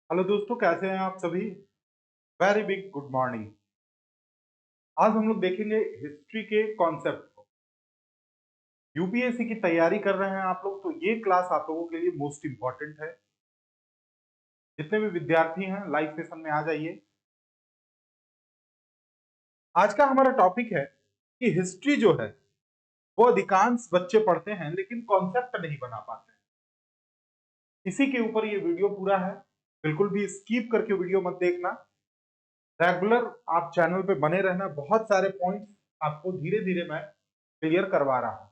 Hello दोस्तों, कैसे हैं आप सभी। Very big good morning. आज हम लोग देखेंगे हिस्ट्री के कॉन्सेप्ट को। यूपीएससी की तैयारी कर रहे हैं आप लोग तो ये क्लास आप लोगों के लिए मोस्ट इंपॉर्टेंट है। जितने भी विद्यार्थी हैं लाइव सेशन में आ जाइए। आज का हमारा टॉपिक है कि हिस्ट्री जो है वो अधिकांश बच्चे पढ़ते हैं लेकिन कॉन्सेप्ट नहीं बना पाते हैं। इसी के ऊपर ये वीडियो पूरा है। बिल्कुल भी स्किप करके वीडियो मत देखना। रेगुलर आप चैनल पे बने रहना। बहुत सारे पॉइंट्स आपको धीरे धीरे मैं क्लियर करवा रहा हूं।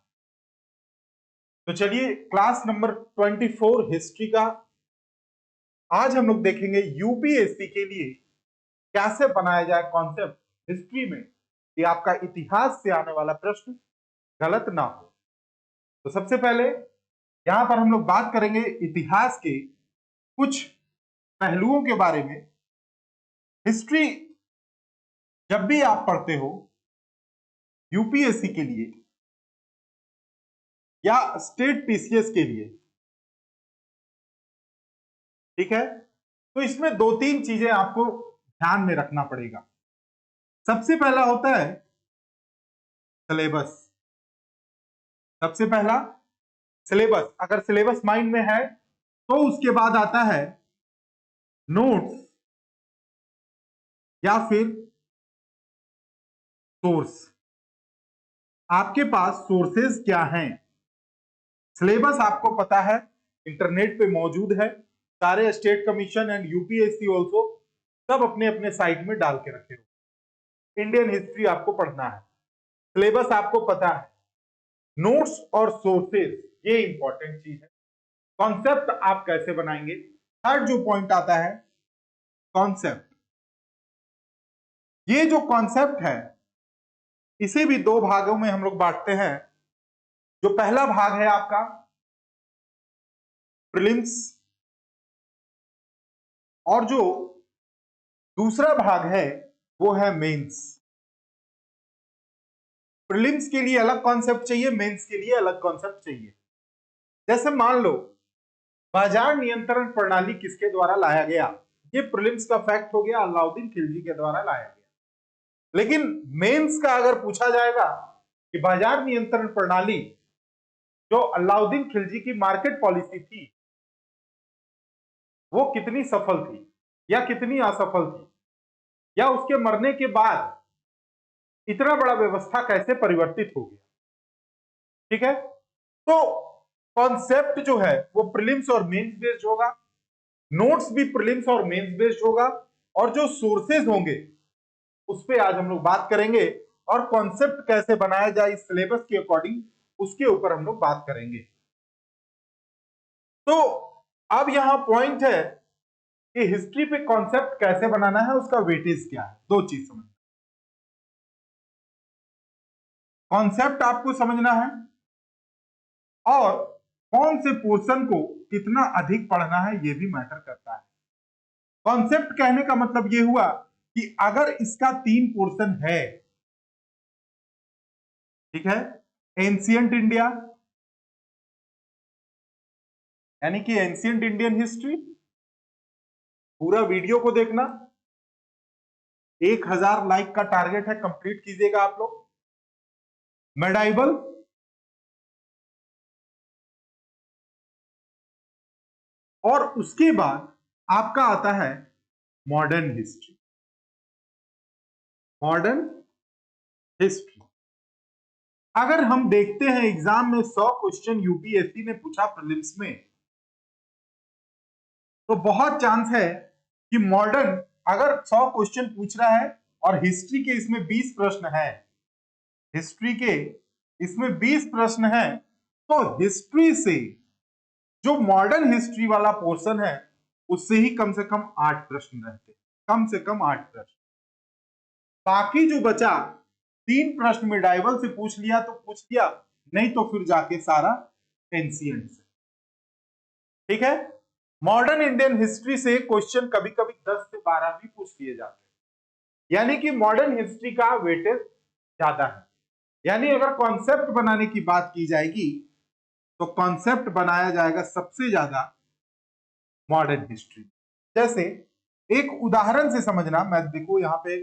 तो चलिए क्लास नंबर 24 हिस्ट्री का आज हम लोग देखेंगे यूपीएससी के लिए कैसे बनाया जाए कॉन्सेप्ट हिस्ट्री में कि आपका इतिहास से आने वाला प्रश्न गलत ना हो। तो सबसे पहले यहां पर हम लोग बात करेंगे इतिहास के कुछ पहलुओं के बारे में। हिस्ट्री जब भी आप पढ़ते हो यूपीएससी के लिए या स्टेट पीसीएस के लिए, ठीक है, तो इसमें दो तीन चीजें आपको ध्यान में रखना पड़ेगा। सबसे पहला होता है सिलेबस। सबसे पहला सिलेबस, अगर सिलेबस माइंड में है तो उसके बाद आता है नोट्स या फिर सोर्स। आपके पास सोर्सेज क्या हैं। सिलेबस आपको पता है, इंटरनेट पे मौजूद है। सारे state commission and UPSC also सब अपने अपने साइट में डाल के रखे हो। इंडियन हिस्ट्री आपको पढ़ना है, सिलेबस आपको पता है। नोट्स और सोर्सेज ये इंपॉर्टेंट चीज है। कॉन्सेप्ट आप कैसे बनाएंगे। थर्ड जो पॉइंट आता है कॉन्सेप्ट। ये जो कॉन्सेप्ट है इसे भी दो भागों में हम लोग बांटते हैं। जो पहला भाग है आपका प्रीलिम्स और जो दूसरा भाग है वो है मेंस। प्रीलिम्स के लिए अलग कॉन्सेप्ट चाहिए, मेंस के लिए अलग कॉन्सेप्ट चाहिए। जैसे मान लो बाजार नियंत्रण प्रणाली किसके द्वारा लाया गया, ये प्रीलिम्स का फैक्ट हो गया, अलाउद्दीन खिलजी के द्वारा लाया गया। लेकिन मेंस का अगर पूछा जाएगा कि बाजार नियंत्रण प्रणाली जो अलाउद्दीन खिलजी की मार्केट पॉलिसी थी वो कितनी सफल थी या कितनी असफल थी, या उसके मरने के बाद इतना बड़ा व्यवस्था कैसे परिवर्तित हो गया, ठीक है। तो कॉन्सेप्ट जो है वो प्रीलिम्स और मेंस बेस्ड होगा, नोट्स भी प्रीलिम्स और मेंस बेस्ड होगा, और जो सोर्सेज होंगे उस पे आज हम लोग बात करेंगे, और कॉन्सेप्ट कैसे बनाया जाए इस सिलेबस के अकॉर्डिंग उसके ऊपर हम लोग बात करेंगे। तो अब यहां पॉइंट है कि हिस्ट्री पे कॉन्सेप्ट कैसे बनाना है, उसका वेटेज क्या है। दो चीज समझ, कॉन्सेप्ट आपको समझना है और कौन से पोर्शन को कितना अधिक पढ़ना है ये भी मैटर करता है। कॉन्सेप्ट कहने का मतलब ये हुआ कि अगर इसका तीन पोर्शन है, ठीक है, एंशियंट इंडिया यानी कि एंशियंट इंडियन हिस्ट्री, पूरा वीडियो को देखना। 1000 लाइक का टारगेट है, कंप्लीट कीजिएगा आप लोग। मेडाइवल, और उसके बाद आपका आता है मॉडर्न हिस्ट्री। मॉडर्न हिस्ट्री अगर हम देखते हैं एग्जाम में 100 क्वेश्चन यूपीएससी ने पूछा प्रीलिम्स में, तो बहुत चांस है कि मॉडर्न अगर 100 क्वेश्चन पूछ रहा है और हिस्ट्री के इसमें 20 प्रश्न है, हिस्ट्री के इसमें 20 प्रश्न है, तो हिस्ट्री से जो मॉडर्न हिस्ट्री वाला पोर्शन है उससे ही कम से कम 8 प्रश्न रहते हैं, कम से कम 8 प्रश्न। बाकी जो बचा 3 प्रश्न में डाइवल से पूछ लिया तो पूछ लिया, नहीं तो फिर जाके सारा एंशिएंट से, ठीक है। मॉडर्न इंडियन हिस्ट्री से क्वेश्चन कभी कभी 10 से 12 भी पूछ लिए जाते हैं, यानी कि मॉडर्न हिस्ट्री का वेटेज ज्यादा है। यानी अगर कॉन्सेप्ट बनाने की बात की जाएगी तो कॉन्सेप्ट बनाया जाएगा सबसे ज्यादा मॉडर्न हिस्ट्री। जैसे एक उदाहरण से समझना, मैं देखो यहाँ पे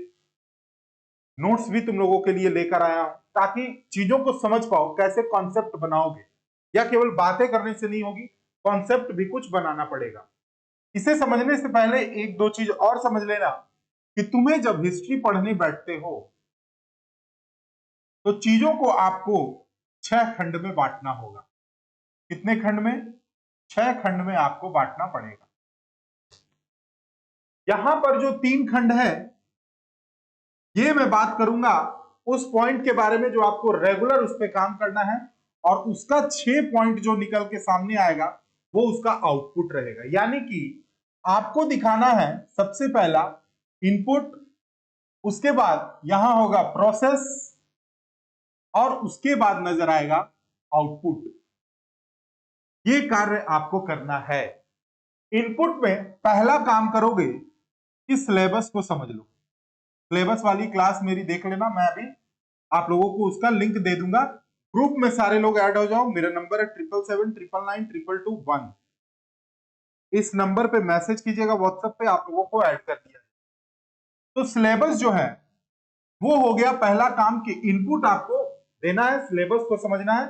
नोट्स भी तुम लोगों के लिए लेकर आया हूं ताकि चीजों को समझ पाओ, कैसे कॉन्सेप्ट बनाओगे, या केवल बातें करने से नहीं होगी, कॉन्सेप्ट भी कुछ बनाना पड़ेगा। इसे समझने से पहले एक दो चीज और समझ लेना कि तुम्हें जब हिस्ट्री पढ़ने बैठते हो तो चीजों को आपको 6 खंड में बांटना होगा। कितने खंड में? 6 खंड में आपको बांटना पड़ेगा। यहां पर जो 3 खंड है, ये मैं बात करूंगा उस पॉइंट के बारे में जो आपको रेगुलर उस पर काम करना है, और उसका 6 पॉइंट जो निकल के सामने आएगा वो उसका आउटपुट रहेगा। यानी कि आपको दिखाना है सबसे पहला इनपुट, उसके बाद यहां होगा प्रोसेस, और उसके बाद नजर आएगा आउटपुट। ये कार्य आपको करना है। इनपुट में पहला काम करोगे कि सिलेबस को समझ लो। सिलेबस वाली क्लास मेरी देख लेना, मैं अभी आप लोगों को उसका लिंक दे दूंगा। ग्रुप में सारे लोग ऐड हो जाओ। मेरा नंबर है 7779992221। इस नंबर पे मैसेज कीजिएगा व्हाट्सएप पे, आप लोगों को ऐड कर दिया। तो सिलेबस जो है वो हो गया पहला काम कि इनपुट आपको देना है, सिलेबस को समझना है,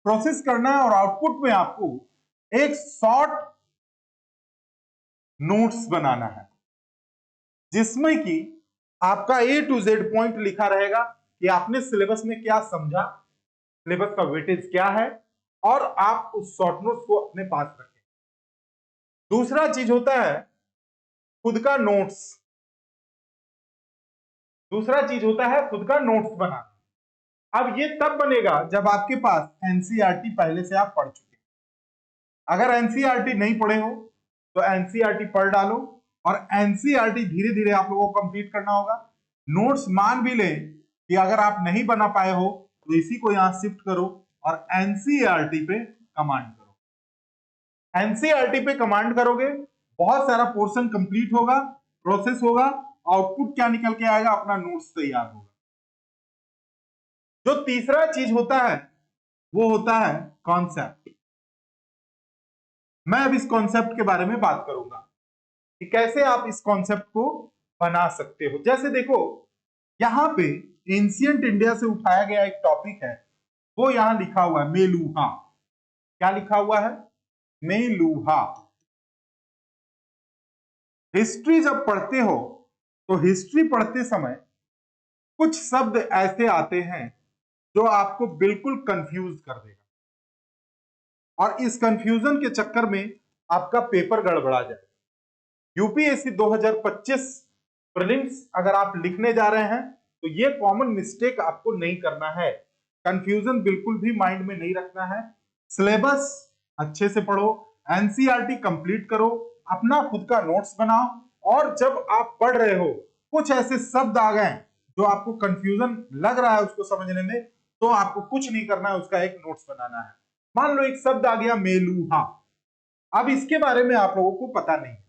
प्रोसेस करना है, और आउटपुट में आपको एक शॉर्ट नोट्स बनाना है जिसमें कि आपका A to Z पॉइंट लिखा रहेगा कि आपने सिलेबस में क्या समझा, सिलेबस का वेटेज क्या है, और आप उस शॉर्ट नोट्स को अपने पास रखें। दूसरा चीज होता है खुद का नोट्स। दूसरा चीज होता है खुद का नोट्स बनाना। अब ये तब बनेगा जब आपके पास एनसीईआरटी पहले से आप पढ़ चुके हैं। अगर एनसीईआरटी नहीं पढ़े हो तो एनसीईआरटी पढ़ डालो, और एनसीईआरटी धीरे धीरे आप लोगों को कंप्लीट करना होगा। नोट्स मान भी ले कि अगर आप नहीं बना पाए हो तो इसी को यहां शिफ्ट करो और एनसीईआरटी पे कमांड करो। एनसीईआरटी पे कमांड करोगे, बहुत सारा पोर्शन कंप्लीट होगा, प्रोसेस होगा, आउटपुट क्या निकल के आएगा, अपना नोट्स तैयार होगा। जो तीसरा चीज होता है वो होता है कॉन्सेप्ट। मैं अब इस कॉन्सेप्ट के बारे में बात करूंगा कि कैसे आप इस कॉन्सेप्ट को बना सकते हो। जैसे देखो यहां पे एंशिएंट इंडिया से उठाया गया एक टॉपिक है, वो यहां लिखा हुआ है मेलुहा। क्या लिखा हुआ है? मेलुहा। हिस्ट्री जब पढ़ते हो तो हिस्ट्री पढ़ते समय कुछ शब्द ऐसे आते हैं जो आपको बिल्कुल कंफ्यूज कर देगा, और इस कंफ्यूजन के चक्कर में आपका पेपर गड़बड़ा जाए। यूपीएससी 2025 प्रीलिम्स अगर आप लिखने जा रहे हैं तो ये कॉमन मिस्टेक आपको नहीं करना है। कंफ्यूजन बिल्कुल भी माइंड में नहीं रखना है। सिलेबस अच्छे से पढ़ो, एनसीईआरटी कंप्लीट करो, अपना खुद का नोट्स बनाओ, और जब आप पढ़ रहे हो कुछ ऐसे शब्द आ गए जो आपको कंफ्यूजन लग रहा है उसको समझने में, तो आपको कुछ नहीं करना है, उसका एक नोट्स बनाना है। मान लो एक शब्द आ गया मेलुहा, अब इसके बारे में आप लोगों को पता नहीं है,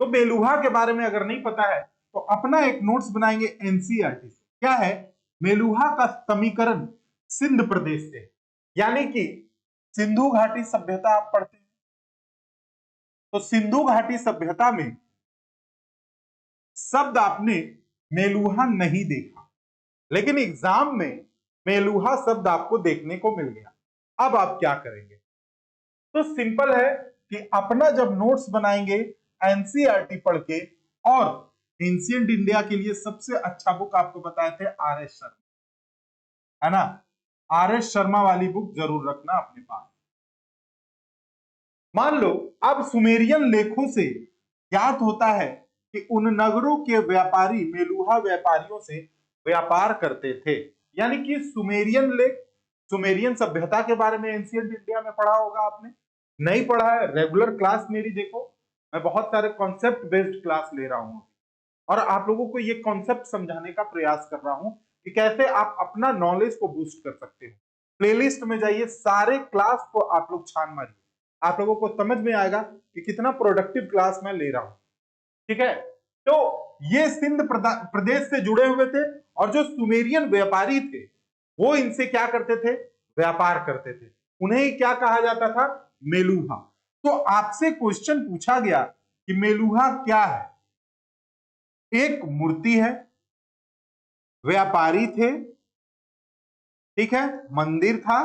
तो मेलुहा के बारे में अगर नहीं पता है तो अपना एक नोट्स बनाएंगे एनसीईआरटी से। क्या है? मेलुहा का समीकरण सिंध प्रदेश से, यानी कि सिंधु घाटी सभ्यता आप पढ़ते हैं तो सिंधु घाटी सभ्यता में शब्द आपने मेलुहा नहीं देखा, लेकिन एग्जाम में मेलुहा शब्द आपको देखने को मिल गया। अब आप क्या करेंगे? तो सिंपल है कि अपना जब नोट्स बनाएंगे एनसीईआरटी पढ़ के, और एंशिएंट इंडिया के लिए सबसे अच्छा बुक आपको बताए थे आर.एस. शर्मा, है ना? आर.एस. शर्मा वाली बुक जरूर रखना अपने पास। मान लो अब सुमेरियन लेखों से ज्ञात होता है कि उन नगरों के व्यापारी मेलुहा व्यापारियों से व्यापार करते थे। यानी कि सुमेरियन लेख, सुमेरियन सभ्यता के बारे में एंशिएंट इंडिया में पढ़ा होगा आपने। नहीं पढ़ा है, रेगुलर क्लास मेरी देखो, मैं बहुत सारे कॉन्सेप्ट बेस्ड क्लास ले रहा हूं, और आप लोगों को ये कॉन्सेप्ट समझाने का प्रयास कर रहा हूं कि कैसे आप अपना नॉलेज को बूस्ट कर सकते हो। प्लेलिस्ट में जाइए, सारे क्लास को आप लोग छान मारिए, आप लोगों को समझ में आएगा कि कितना प्रोडक्टिव क्लास मैं ले रहा हूं। ठीक है? तो ये सिंध प्रदेश से जुड़े हुए थे, और जो सुमेरियन व्यापारी थे वो इनसे क्या करते थे? व्यापार करते थे। उन्हें क्या कहा जाता था? मेलुहा। तो आपसे क्वेश्चन पूछा गया कि मेलुहा क्या है। एक मूर्ति है, व्यापारी थे, ठीक है, मंदिर था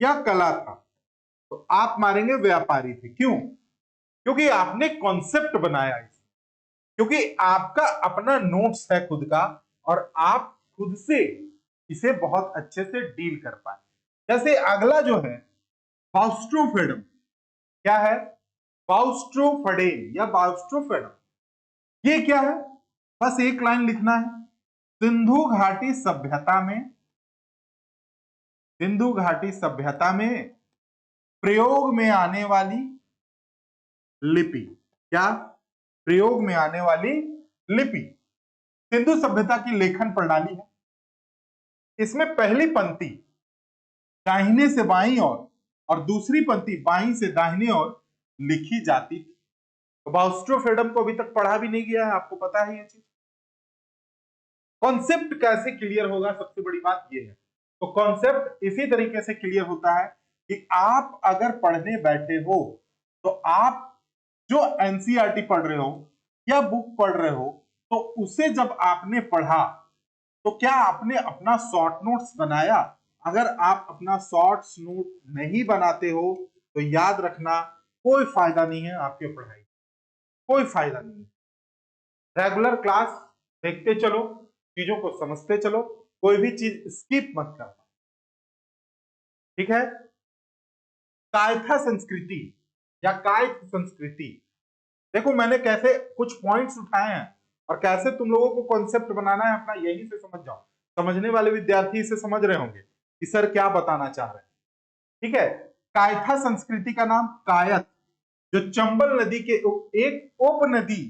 या कला था। तो आप मारेंगे व्यापारी थे। क्यों? क्योंकि आपने कॉन्सेप्ट बनाया इसे, क्योंकि आपका अपना नोट्स है खुद का और आप खुद से इसे बहुत अच्छे से डील कर पाए। जैसे अगला जो है बाउस्ट्रोफेडम, क्या है? बाउस्ट्रोफडेन या बाउस्ट्रोफेडम। ये क्या है? बस एक लाइन लिखना है। सिंधु घाटी सभ्यता में, सिंधु घाटी सभ्यता में प्रयोग में आने वाली लिपि। क्या? प्रयोग में आने वाली लिपि। सिंधु सभ्यता की लेखन प्रणाली है। इसमें पहली पंक्ति दाहिने से बाईं ओर और दूसरी पंक्ति बाईं से दाहिने ओर लिखी जाती थी। तो बाउस्ट्रोफेडम को अभी तक पढ़ा भी नहीं गया है, आपको पता है ये चीज। कॉन्सेप्ट कैसे क्लियर होगा, सबसे बड़ी बात ये है। तो कॉन्सेप्ट इसी तरीके से क्लियर होता है कि आप अगर पढ़ने बैठे हो तो आप जो एनसीईआरटी पढ़ रहे हो या बुक पढ़ रहे हो, तो उसे जब आपने पढ़ा तो क्या आपने अपना शॉर्ट नोट्स बनाया? अगर आप अपना शॉर्ट्स नोट नहीं बनाते हो तो याद रखना कोई फायदा नहीं है आपके पढ़ाई, कोई फायदा नहीं। रेगुलर क्लास देखते चलो, चीजों को समझते चलो, कोई भी चीज स्किप मत करना, ठीक है। कायथा संस्कृति या कायथ संस्कृति, देखो मैंने कैसे कुछ पॉइंट्स उठाए हैं और कैसे तुम लोगों को कॉन्सेप्ट बनाना है अपना, यही से समझ जाओ। समझने वाले विद्यार्थी इसे समझ रहे होंगे कि सर क्या बताना चाह रहे हैं, ठीक है। कायथा संस्कृति का नाम कायथ, जो चंबल नदी के एक उपनदी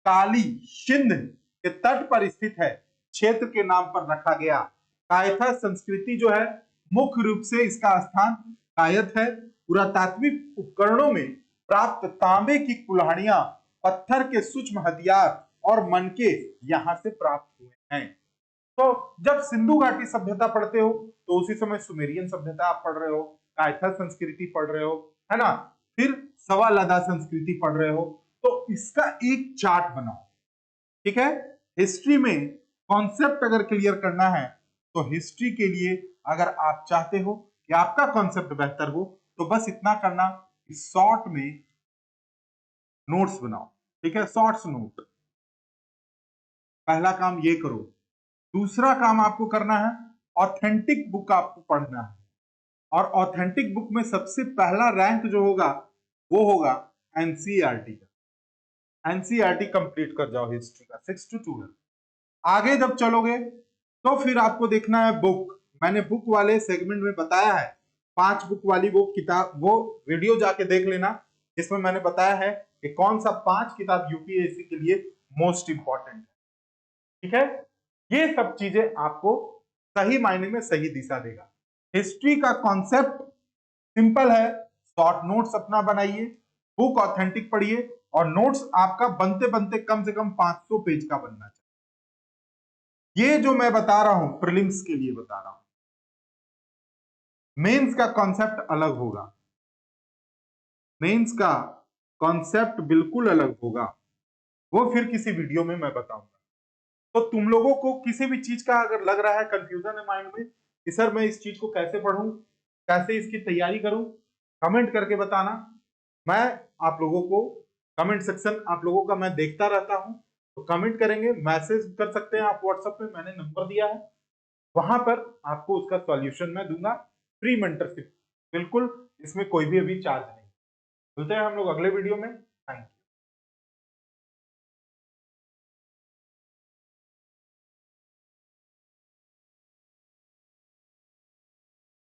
काली सिंध के तट पर स्थित है, क्षेत्र के नाम पर रखा गया। कायथा संस्कृति जो है मुख्य रूप से इसका स्थान कायथ है। पुरातात्विक उपकरणों में प्राप्त तांबे की कुल्हाड़ियां, पत्थर के सूक्ष्म हथियार और मनके यहां से प्राप्त हुए हैं। तो जब सिंधु घाटी सभ्यता पढ़ते हो तो उसी समय सुमेरियन सभ्यता आप पढ़ रहे हो, कायथा संस्कृति पढ़ रहे हो, है ना, फिर सवालदा संस्कृति पढ़ रहे हो। तो इसका एक चार्ट बनाओ, ठीक है। हिस्ट्री में कॉन्सेप्ट अगर क्लियर करना है तो हिस्ट्री के लिए अगर आप चाहते हो कि आपका कॉन्सेप्ट बेहतर हो तो बस इतना करना कि शॉर्ट में नोट्स बनाओ, ठीक है, शॉर्ट्स नोट। पहला काम ये करो। दूसरा काम आपको करना है ऑथेंटिक बुक आपको पढ़ना है, और ऑथेंटिक बुक में सबसे पहला रैंक जो होगा वो होगा एनसीईआरटी का। एनसीईआरटी कंप्लीट कर जाओ हिस्ट्री का 6 to 12। आगे जब चलोगे तो फिर आपको देखना है बुक। मैंने बुक वाले सेगमेंट में बताया है, 5 बुक वाली वो किताब, वो वीडियो जाके देख लेना, जिसमें मैंने बताया है कि कौन सा 5 किताब यूपीएससी के लिए मोस्ट इंपॉर्टेंट है, ठीक है। ये सब चीजें आपको सही मायने में सही दिशा देगा। हिस्ट्री का कॉन्सेप्ट सिंपल है, शॉर्ट नोट्स अपना बनाइए, बुक ऑथेंटिक पढ़िए, और नोट्स आपका बनते बनते कम से कम 500 पेज का बनना चाहिए। ये जो मैं बता रहा हूं प्रीलिम्स के लिए बता रहा हूं, मेंस का कॉन्सेप्ट अलग होगा, मेंस का कॉन्सेप्ट बिल्कुल अलग होगा, वो फिर किसी वीडियो में मैं बताऊंगा। तो तुम लोगों को किसी भी चीज का अगर लग रहा है, कंफ्यूजन है माइंड में कि सर मैं इस चीज को कैसे पढ़ूं, कैसे इसकी तैयारी करूं, कमेंट करके बताना। मैं आप लोगों को कमेंट सेक्शन आप लोगों का मैं देखता रहता हूं, तो कमेंट करेंगे, मैसेज कर सकते हैं आप व्हाट्सएप पे, मैंने नंबर दिया है, वहां पर आपको उसका सॉल्यूशन मैं दूंगा, फ्री मेंटरशिप, बिल्कुल, इसमें कोई भी अभी चार्ज नहीं। मिलते हैं हम लोग अगले वीडियो में। Thank you.